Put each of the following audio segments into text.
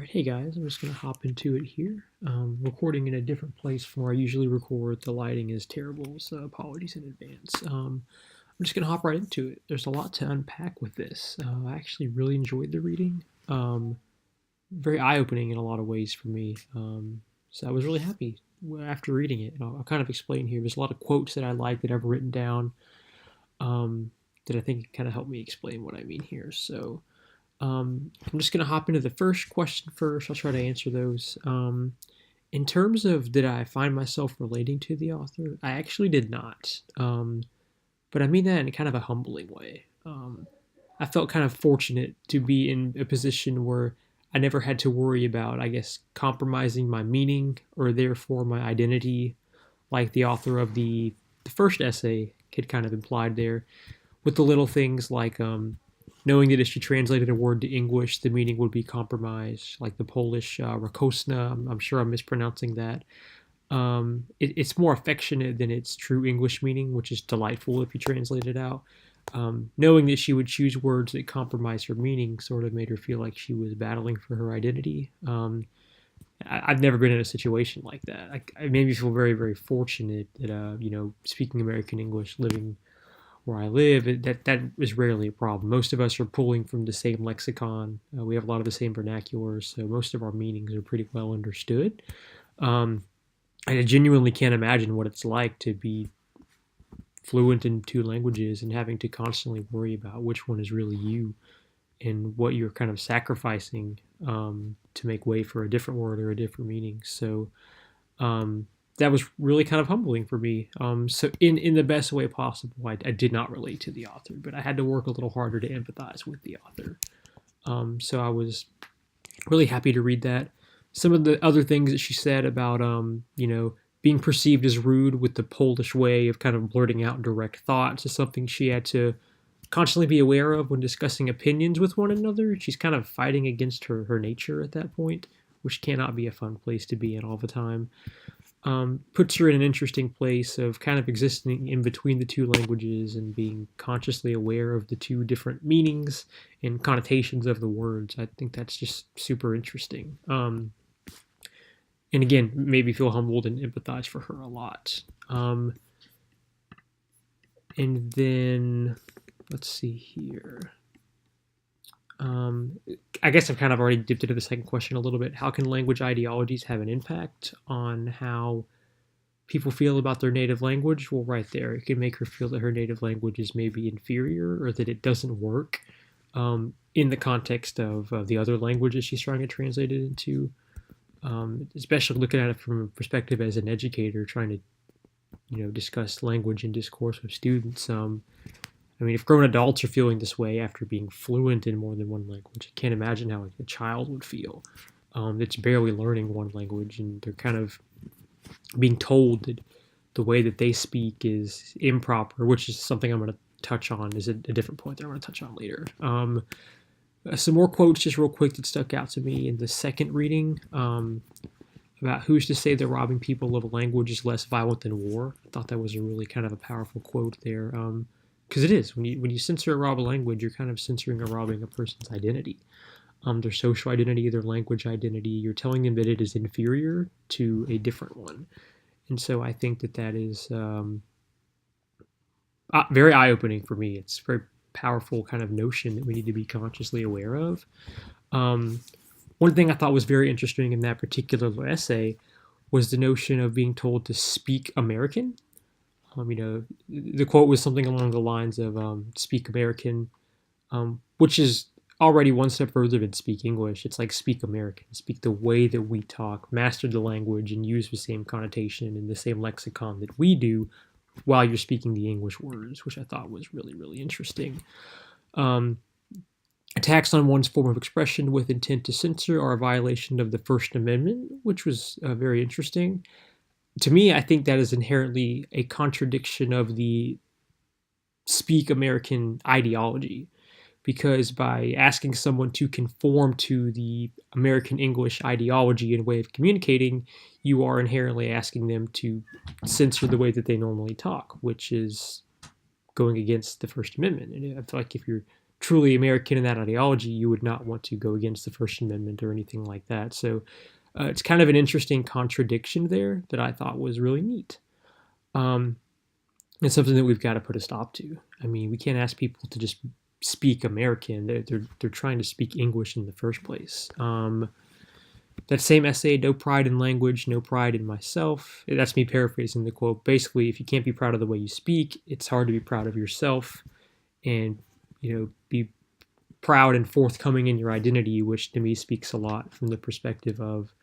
Alright, hey guys, I'm just going to hop into it here. Recording in a different place from where I usually record. The lighting is terrible, so apologies in advance. I'm just going to hop right into it. There's a lot to unpack with this. I actually really enjoyed the reading. Very eye-opening in a lot of ways for me. So I was really happy after reading it. I'll kind of explain here. There's a lot of quotes that I like that I've written down that I think kind of help me explain what I mean here. So I'm just going to hop into the first question first. I'll try to answer those. In terms of did I find myself relating to the author, I actually did not. But I mean that in kind of a humbling way. I felt kind of fortunate to be in a position where I never had to worry about, I guess, compromising my meaning or therefore my identity, like the author of the first essay had kind of implied there, with the little things like knowing that if she translated a word to English, the meaning would be compromised, like the Polish rakosna. I'm sure I'm mispronouncing that. It's more affectionate than its true English meaning, which is delightful if you translate it out. Knowing that she would choose words that compromise her meaning sort of made her feel like she was battling for her identity. I've never been in a situation like that. It made me feel very, very fortunate that, speaking American English, living where I live, that is rarely a problem. Most of us are pulling from the same lexicon. We have a lot of the same vernaculars, so most of our meanings are pretty well understood. Um, I genuinely can't imagine what it's like to be fluent in two languages and having to constantly worry about which one is really you and what you're kind of sacrificing to make way for a different word or a different meaning. So um, that was really kind of humbling for me. So in the best way possible, I did not relate to the author, but I had to work a little harder to empathize with the author. So I was really happy to read that. Some of the other things that she said about, being perceived as rude with the Polish way of kind of blurting out direct thoughts is something she had to constantly be aware of when discussing opinions with one another. She's kind of fighting against her nature at that point, which cannot be a fun place to be in all the time. Puts her in an interesting place of kind of existing in between the two languages and being consciously aware of the two different meanings and connotations of the words. I think that's just super interesting. And again, made me feel humbled and empathize for her a lot. And then let's see here. I guess I've kind of already dipped into the second question a little bit. How can language ideologies have an impact on how people feel about their native language? Well, right there, it can make her feel that her native language is maybe inferior or that it doesn't work in the context of the other languages she's trying to translate it into. Especially looking at it from a perspective as an educator trying to, discuss language and discourse with students. If grown adults are feeling this way after being fluent in more than one language, I can't imagine how a child would feel. That's barely learning one language, and they're kind of being told that the way that they speak is improper, which is something I'm going to touch on. Is a different point that I'm going to touch on later. Some more quotes, just real quick, that stuck out to me in the second reading about who's to say that robbing people of a language is less violent than war. I thought that was a really kind of a powerful quote there. Because it is. When you censor or rob a language, you're kind of censoring or robbing a person's identity, their social identity, their language identity. You're telling them that it is inferior to a different one, and so I think that is very eye-opening for me. It's a very powerful kind of notion that we need to be consciously aware of. One thing I thought was very interesting in that particular essay was the notion of being told to speak American. The quote was something along the lines of speak American, which is already one step further than speak English. It's like speak American, speak the way that we talk, master the language, and use the same connotation and the same lexicon that we do while you're speaking the English words, which I thought was really, really interesting. Attacks on one's form of expression with intent to censor are a violation of the First Amendment, which was very interesting. To me, I think that is inherently a contradiction of the speak American ideology, because by asking someone to conform to the American English ideology and way of communicating, you are inherently asking them to censor the way that they normally talk, which is going against the First Amendment. And I feel like if you're truly American in that ideology, you would not want to go against the First Amendment or anything like that. So it's kind of an interesting contradiction there that I thought was really neat. Um, it's something that we've got to put a stop to. I mean, we can't ask people to just speak American. They're trying to speak English in the first place. That same essay, no pride in language, no pride in myself. That's me paraphrasing the quote. Basically, if you can't be proud of the way you speak, it's hard to be proud of yourself and, be proud and forthcoming in your identity, which to me speaks a lot from the perspective of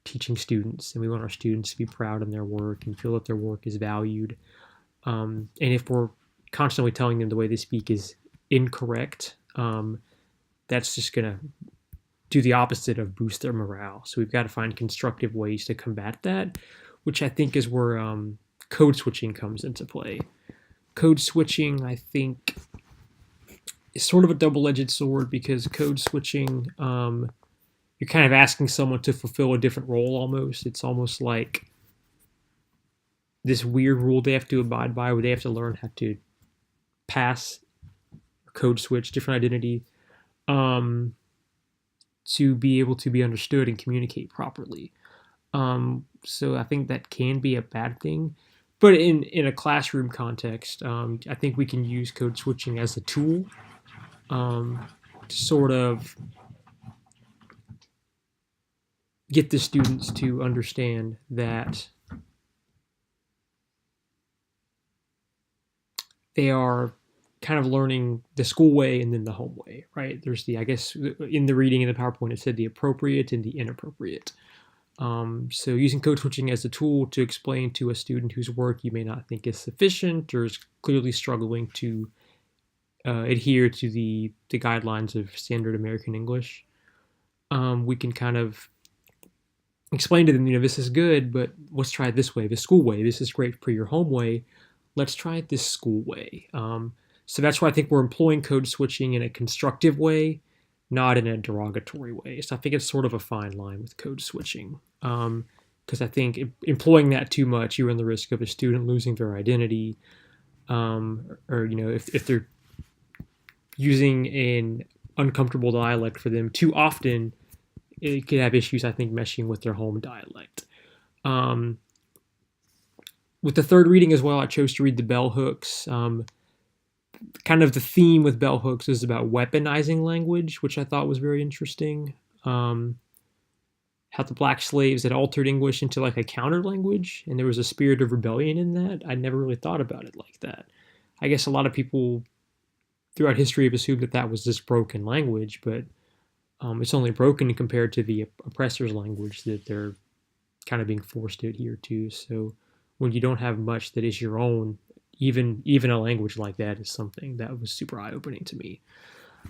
teaching students. And we want our students to be proud in their work and feel that their work is valued. And if we're constantly telling them the way they speak is incorrect, that's just going to do the opposite of boost their morale. So we've got to find constructive ways to combat that, which I think is where code switching comes into play. Code switching, I think, is sort of a double-edged sword because code switching, you're kind of asking someone to fulfill a different role almost. It's almost like this weird rule they have to abide by where they have to learn how to pass code switch, different identity, to be able to be understood and communicate properly. So I think that can be a bad thing. But in a classroom context, I think we can use code switching as a tool to sort of get the students to understand that they are kind of learning the school way and then the home way, right? There's I guess in the reading in the PowerPoint, it said the appropriate and the inappropriate. So using code switching as a tool to explain to a student whose work you may not think is sufficient or is clearly struggling to adhere to the guidelines of standard American English, we can kind of explain to them, this is good, but let's try it this way, the school way. This is great for your home way. Let's try it this school way. So that's why I think we're employing code switching in a constructive way, not in a derogatory way. So I think it's sort of a fine line with code switching. Because I think employing that too much, you run the risk of a student losing their identity, or if they're using an uncomfortable dialect for them too often, it could have issues, I think, meshing with their home dialect. With the third reading as well, I chose to read the bell hooks. Kind of the theme with bell hooks is about weaponizing language, which I thought was very interesting. How the black slaves had altered English into like a counter language, and there was a spirit of rebellion in that. I never really thought about it like that. I guess a lot of people throughout history have assumed that that was this broken language, but it's only broken compared to the oppressor's language that they're kind of being forced to adhere to. So when you don't have much that is your own, even a language like that is something that was super eye-opening to me.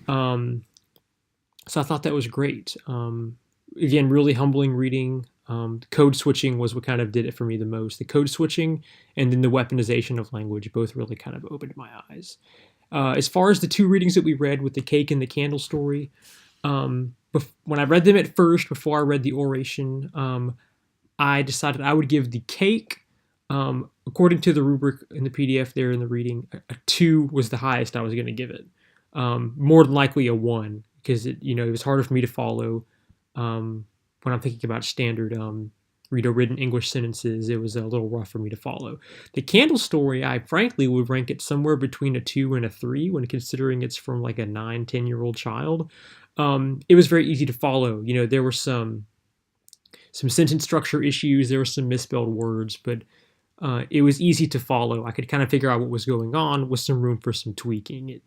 So I thought that was great. Again, really humbling reading. Code switching was what kind of did it for me the most. The code switching and then the weaponization of language both really kind of opened my eyes. As far as the two readings that we read with the cake and the candle story, when I read them at first, before I read the oration, I decided I would give the cake, according to the rubric in the PDF there in the reading, a 2 was the highest I was going to give it. More than likely a 1, because it was harder for me to follow. When I'm thinking about standard written English sentences, it was a little rough for me to follow. The candle story, I frankly would rank it somewhere between a 2 and a 3 when considering it's from like a 9-10-year-old child. It was very easy to follow. There were some sentence structure issues, there were some misspelled words, but it was easy to follow. I could kind of figure out what was going on with some room for some tweaking.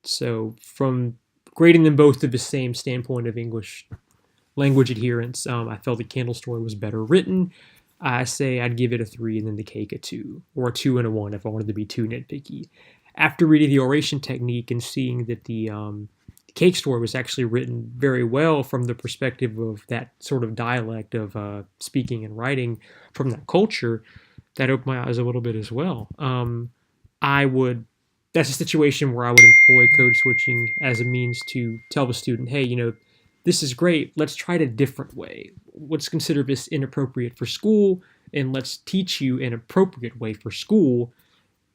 So from grading them both to the same standpoint of English language adherence, I felt the candle story was better written. I say I'd give it a 3 and then the cake a 2, or a 2 and a 1 if I wanted to be too nitpicky. After reading the oration technique and seeing that the cake story was actually written very well from the perspective of that sort of dialect of speaking and writing from that culture, that opened my eyes a little bit as well. That's a situation where I would employ code switching as a means to tell the student, hey, this is great. Let's try it a different way. Let's consider this inappropriate for school, and let's teach you an appropriate way for school.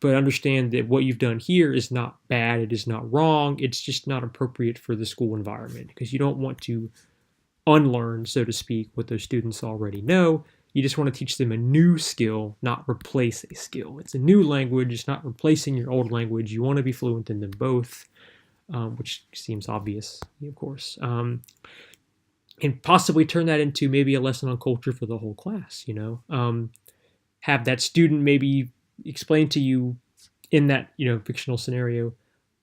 but understand that what you've done here is not bad, it is not wrong, it's just not appropriate for the school environment, because you don't want to unlearn, so to speak, what those students already know. You just want to teach them a new skill, not replace a skill. It's a new language, it's not replacing your old language. You want to be fluent in them both, which seems obvious, of course. And possibly turn that into maybe a lesson on culture for the whole class, have that student maybe explain to you in that, fictional scenario,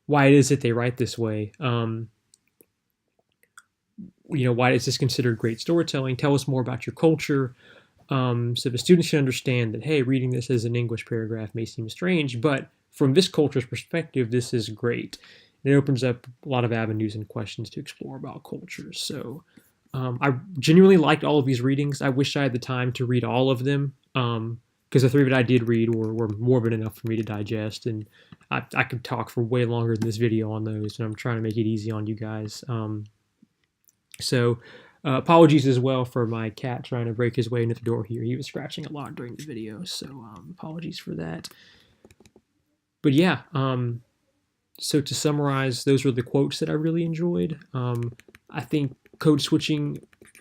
why it is that they write this way. Why is this considered great storytelling? Tell us more about your culture. So the students should understand that, hey, reading this as an English paragraph may seem strange, but from this culture's perspective, this is great. It opens up a lot of avenues and questions to explore about cultures. So I genuinely liked all of these readings. I wish I had the time to read all of them, because the 3 that I did read were more than enough for me to digest, and I could talk for way longer than this video on those, and I'm trying to make it easy on you guys. So apologies as well for my cat trying to break his way into the door here. He was scratching a lot during the video, so apologies for that. But yeah, so to summarize, those were the quotes that I really enjoyed. I think code switching,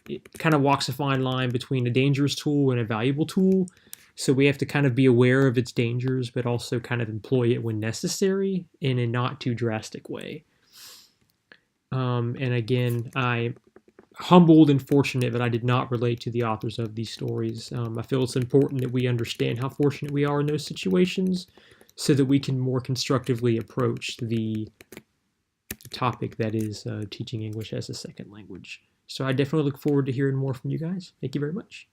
it kind of walks a fine line between a dangerous tool and a valuable tool. So we have to kind of be aware of its dangers, but also kind of employ it when necessary in a not too drastic way. And again, I'm humbled and fortunate that I did not relate to the authors of these stories. I feel it's important that we understand how fortunate we are in those situations so that we can more constructively approach the topic that is teaching English as a second language. So I definitely look forward to hearing more from you guys. Thank you very much.